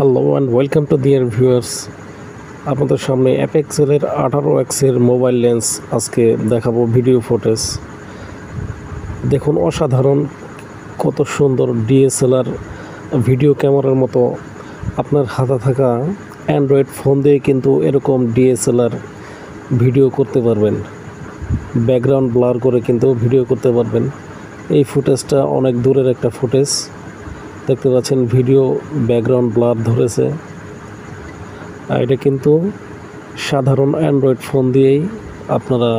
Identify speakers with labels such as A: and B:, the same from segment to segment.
A: Hello and welcome to dear viewers. আপনাদের সামনে অ্যাপেক্সেলের 18x-এর mobile lens আজকে দেখাবো ভিডিও ফুটেজ। দেখুন অসাধারণ, কত সুন্দর ডিএসএলআর ভিডিও ক্যামেরার মতো আপনার হাতে থাকা অ্যান্ড্রয়েড ফোন দিয়ে কিন্তু এরকম ডিএসএলআর ভিডিও করতে পারবেন। ব্যাকগ্রাউন্ড ব্লার করে কিন্তু ভিডিও করতে পারবেন। এই ফুটেজটা অনেক দূরের একটা ফুটেজ, দেখতে পাচ্ছেন ভিডিও ব্যাকগ্রাউন্ড ব্লার ধরেছে। আর এটা কিন্তু সাধারণ অ্যান্ড্রয়েড ফোন দিয়েই আপনারা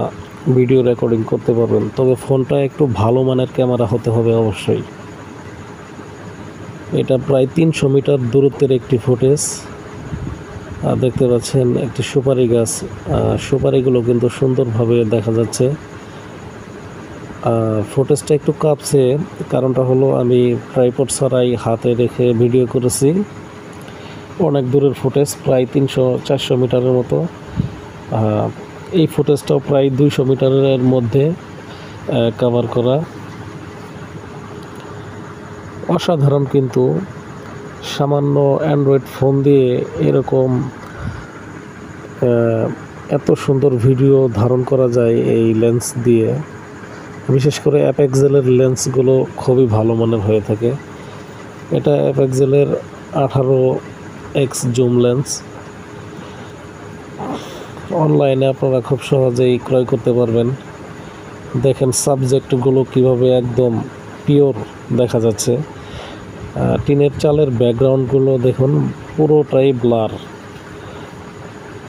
A: ভিডিও রেকর্ডিং করতে পারবেন, তবে ফোনটা একটু ভালো মানের ক্যামেরা হতে হবে অবশ্যই। এটা প্রায় 300 মিটার দূরত্বের একটি ফুটেজ। আর দেখতে পাচ্ছেন একটি সুপারি গাছ, সুপারিগুলো কিন্তু সুন্দরভাবে দেখা যাচ্ছে। ফুটেজটা একটু কাঁপছে, কারণটা হলো আমি ট্রাইপড ছাড়াই হাতে রেখে ভিডিও করেছি। অনেক দূরের ফুটেজ, প্রায় 300-400 মিটারের মতো। এই ফুটেজটাও প্রায় 200 মিটারের মধ্যে কভার করা। অসাধারণ, কিন্তু সামান্য অ্যান্ড্রয়েড ফোন দিয়ে এরকম এত সুন্দর ভিডিও ধারণ করা যায় এই লেন্স দিয়ে। বিশেষ করে অ্যাপেক্সেলের লেন্সগুলো খুবই ভালো মানের হয়ে থাকে। এটা অ্যাপেক্সেলের 18x জুম লেন্স। অনলাইনে আপনারা খুব সহজেই ক্রয় করতে পারবেন। দেখেন সাবজেক্টগুলো কিভাবে একদম পিওর দেখা যাচ্ছে। টিনের চালের ব্যাকগ্রাউন্ডগুলো দেখুন পুরোটাই ব্লার।